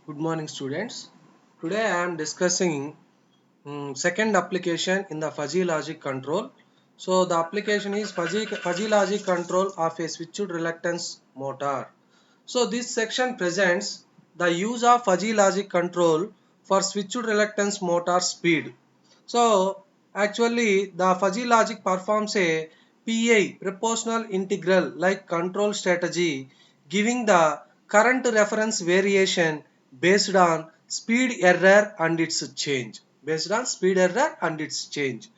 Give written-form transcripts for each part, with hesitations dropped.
Good morning, students. Today I am discussing second application in the fuzzy logic control. So the application is fuzzy logic control of a switched reluctance motor. So this section presents the use of fuzzy logic control for switched reluctance motor speed. So actually the fuzzy logic performs a PI proportional integral like control strategy, giving the current reference variation based on speed error and its change. Based on speed error and its change.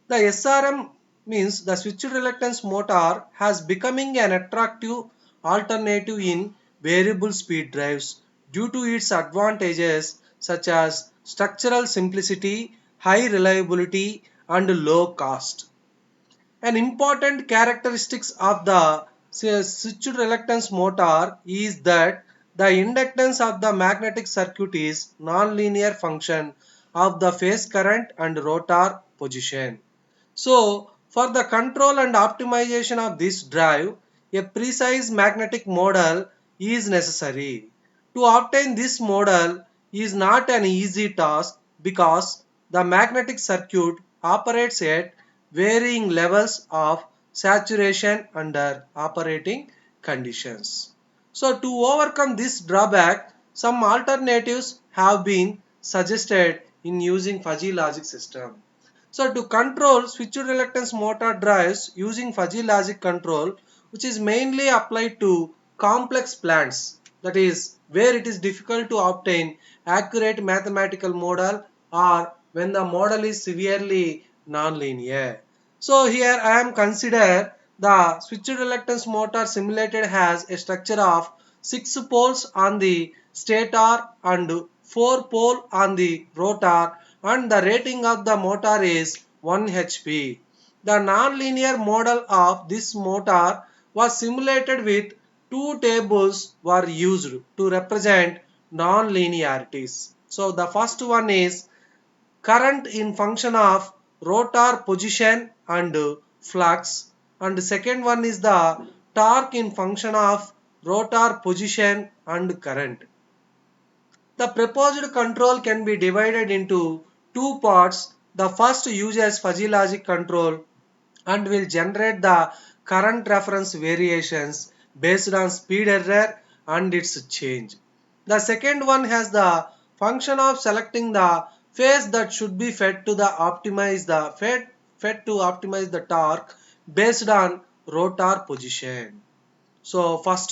The SRM means the switched reluctance motor has becoming an attractive alternative in variable speed drives due to its advantages such as structural simplicity, high reliability and low cost. An important characteristics of the switched reluctance motor is that the inductance of the magnetic circuit is nonlinear function of the phase current and rotor position. So, for the control and optimization of this drive, a precise magnetic model is necessary. To obtain this model is not an easy task because the magnetic circuit operates at varying levels of saturation under operating conditions. So, to overcome this drawback, some alternatives have been suggested in using fuzzy logic system. So to control switched reluctance motor drives using fuzzy logic control, which is mainly applied to complex plants, that is where it is difficult to obtain accurate mathematical model or when the model is severely nonlinear. So here I am consider the switched reluctance motor simulated has a structure of 6 poles on the stator and 4 pole on the rotor, and the rating of the motor is 1 HP. The nonlinear model of this motor was simulated with two tables were used to represent nonlinearities. So the first one is current in function of rotor position and flux, and the second one is the torque in function of rotor position and current. The proposed control can be divided into two parts. The first uses fuzzy logic control and will generate the current reference variations based on speed error and its change. The second one has the function of selecting the phase that should be fed to optimize the torque based on rotor position. So first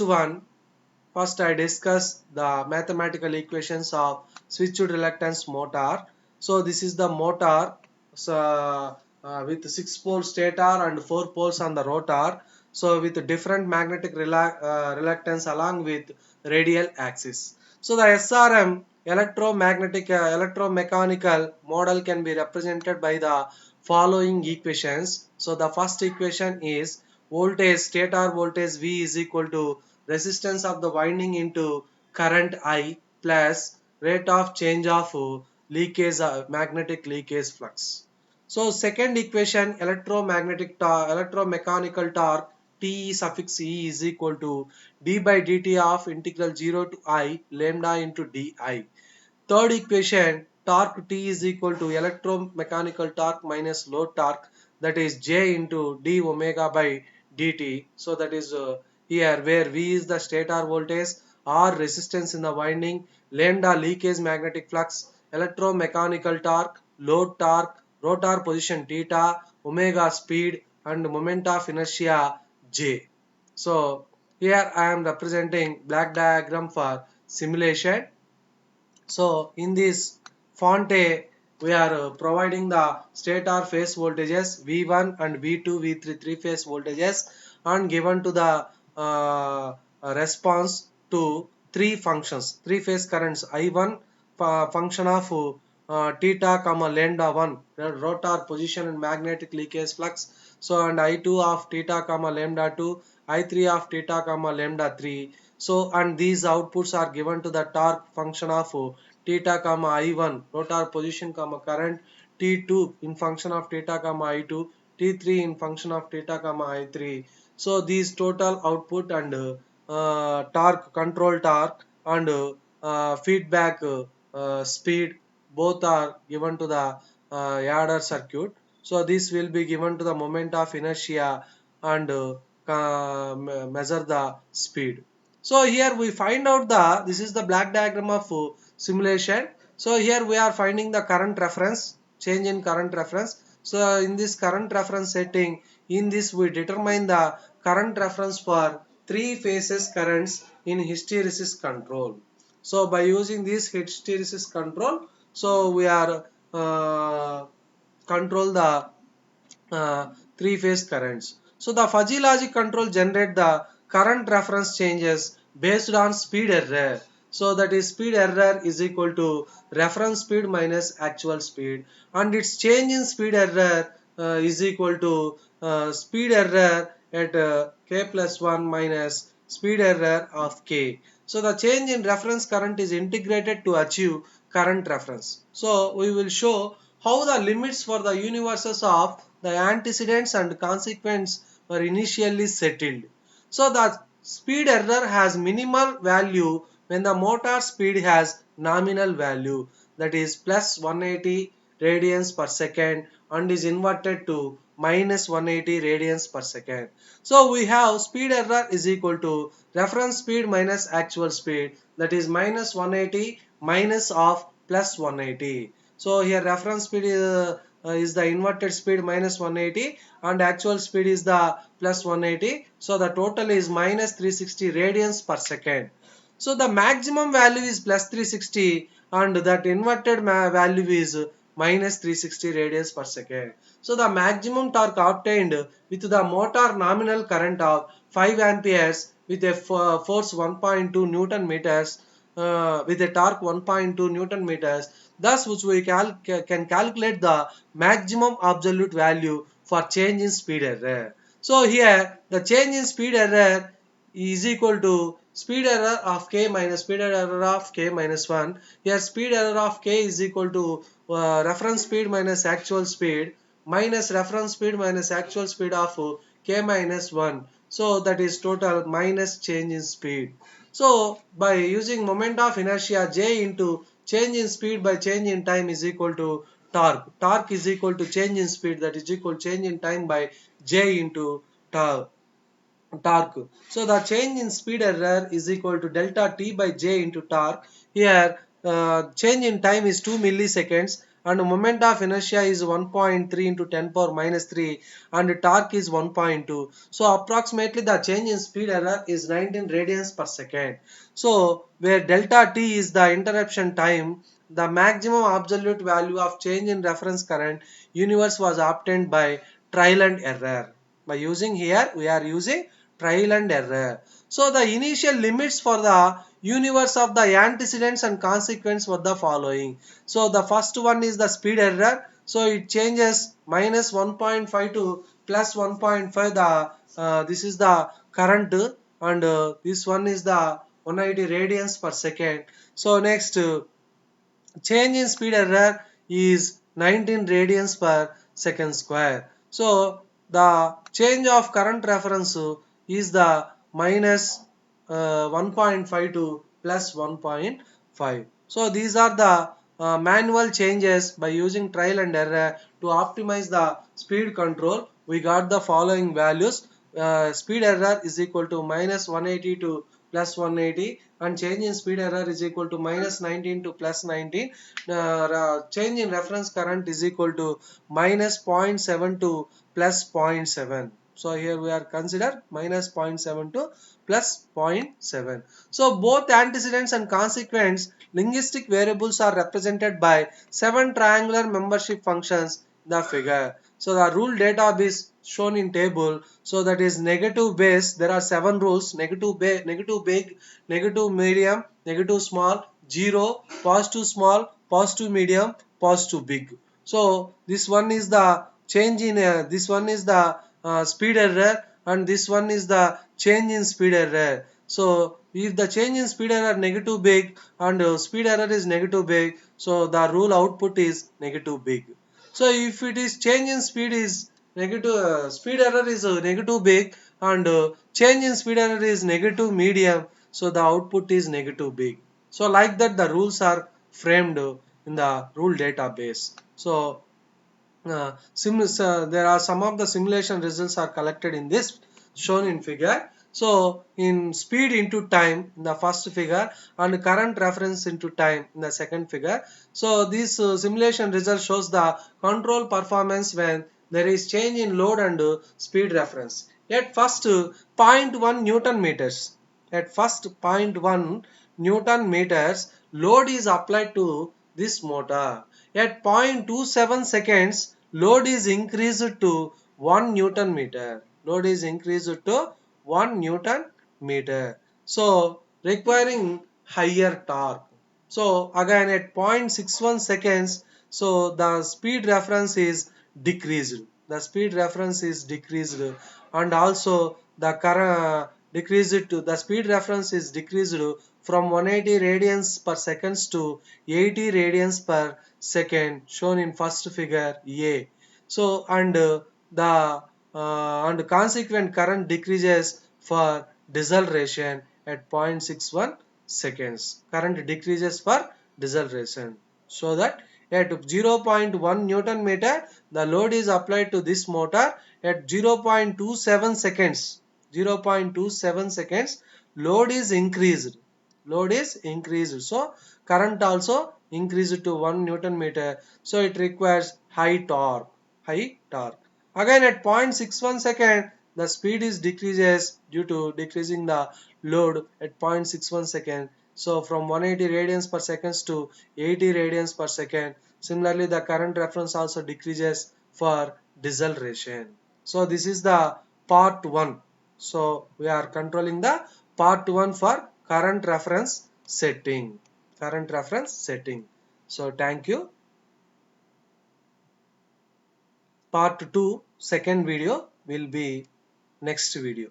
I discuss the mathematical equations of switched reluctance motor. So this is the motor, so, with 6 pole stator and 4 poles on the rotor. So with different magnetic reluctance along with radial axis. So the SRM electromechanical model can be represented by the following equations. So the first equation is voltage, stator voltage V is equal to resistance of the winding into current I plus rate of change of magnetic leakage flux. So second equation electromechanical torque T suffix E is equal to d by dt of integral 0 to I lambda into di. Third equation torque T is equal to electromechanical torque minus load torque, that is J into d omega by dt. So that is here where V is the stator voltage, R resistance in the winding, lambda leakage magnetic flux, electromechanical torque, load torque, rotor position theta, omega speed and moment of inertia J. So here I am representing black diagram for simulation. So in this font A, we are providing the stator phase voltages V1 and V2, V3 three phase voltages and given to the response to three functions, three phase currents I1 function of theta comma lambda 1 rotor position and magnetic leakage flux, so and I2 of theta comma lambda 2, I3 of theta comma lambda 3. So and these outputs are given to the torque function of theta comma I1 rotor position comma current, T2 in function of theta comma I2, T3 in function of theta comma I3. So these total output and torque control torque and feedback speed, both are given to the adder circuit. So this will be given to the moment of inertia and measure the speed. So here we find out this is the black diagram of simulation. So here we are finding the current reference, change in current reference. So in this current reference setting, in this we determine the current reference for three phases currents in hysteresis control. So by using this hysteresis control, so we are control the three-phase currents. So the fuzzy logic control generate the current reference changes based on speed error. So that is speed error is equal to reference speed minus actual speed, and its change in speed error is equal to speed error at k plus 1 minus speed error of k. So the change in reference current is integrated to achieve current reference. So we will show how the limits for the universes of the antecedents and consequents were initially settled. So the speed error has minimal value when the motor speed has nominal value, that is plus 180 radians per second, and is inverted to minus 180 radians per second. So we have speed error is equal to reference speed minus actual speed, that is minus 180 minus of plus 180. So here reference speed is the inverted speed minus 180 and actual speed is the plus 180. So the total is minus 360 radians per second. So the maximum value is plus 360 and that inverted value is minus 360 radians per second. So the maximum torque obtained with the motor nominal current of 5 amperes with a force 1.2 Newton meters with a torque 1.2 Newton meters. Thus, which we can calculate the maximum absolute value for change in speed error. So here the change in speed error is equal to speed error of k minus speed error of k minus 1. Here speed error of k is equal to reference speed minus actual speed minus reference speed minus actual speed of k minus 1. So that is total minus change in speed. So by using moment of inertia J into change in speed by change in time is equal to torque. Torque is equal to change in speed, that is equal change in time by J into torque. So the change in speed error is equal to delta T by J into torque. Here change in time is 2 milliseconds and moment of inertia is 1.3 into 10 power minus 3 and torque is 1.2. So approximately the change in speed error is 19 radians per second. So where delta T is the interruption time, the maximum absolute value of change in reference current universe was obtained by trial and error. By using here we are using trial and error. So the initial limits for the universe of the antecedents and consequents were the following. So the first one is the speed error. So it changes minus 1.5 to plus 1.5. The this is the current and this one is the 180 radians per second. So next change in speed error is 19 radians per second square. So the change of current reference is the minus 1.5 to plus 1.5. So these are the manual changes by using trial and error to optimize the speed control. We got the following values. Speed error is equal to minus 180 to plus 180 and change in speed error is equal to minus 19 to plus 19. Change in reference current is equal to minus 0.7 to plus 0.7. So here we are consider minus 0.7 to plus 0.7. So both antecedents and consequents linguistic variables are represented by 7 triangular membership functions in the figure. So the rule database shown in table. So that is negative base. There are 7 rules: negative big, negative medium, negative small, 0, positive small, positive medium, positive big. So this one is the change in this one is the speed error and this one is the change in speed error. So if the change in speed error negative big and speed error is negative big, so the rule output is negative big. So if it is change in speed is negative, speed error is negative big and change in speed error is negative medium, so the output is negative big. So like that the rules are framed in the rule database. So there are some of the simulation results are collected in this shown in figure. So in speed into time in the first figure and current reference into time in the second figure. So this simulation result shows the control performance when there is change in load and speed reference. At first 0.1 Newton meters. At first 0.1 Newton meters load is applied to this motor. At 0.27 seconds load is increased to 1 Newton meter. Load is increased to 1 Newton meter. So requiring higher torque. So again at 0.61 seconds, so the speed reference is decreased. The speed reference is decreased, and also the current decreased to the speed reference is decreased from 180 radians per seconds to 80 radians per second, shown in first figure A. So the and consequent current decreases for deceleration at 0.61 seconds. Current decreases for deceleration. So that at 0.1 Newton meter the load is applied to this motor at 0.27 seconds. 0.27 seconds load is increased. Load is increased. So current also increased to 1 Newton meter. So it requires high torque. High torque. Again at 0.61 second the speed is decreases due to decreasing the load at 0.61 second. So from 180 radians per second to 80 radians per second. Similarly the current reference also decreases for deceleration. So this is the part 1. So we are controlling the part 1 for current reference setting. Current reference setting. So thank you. Part 2 second video will be next video.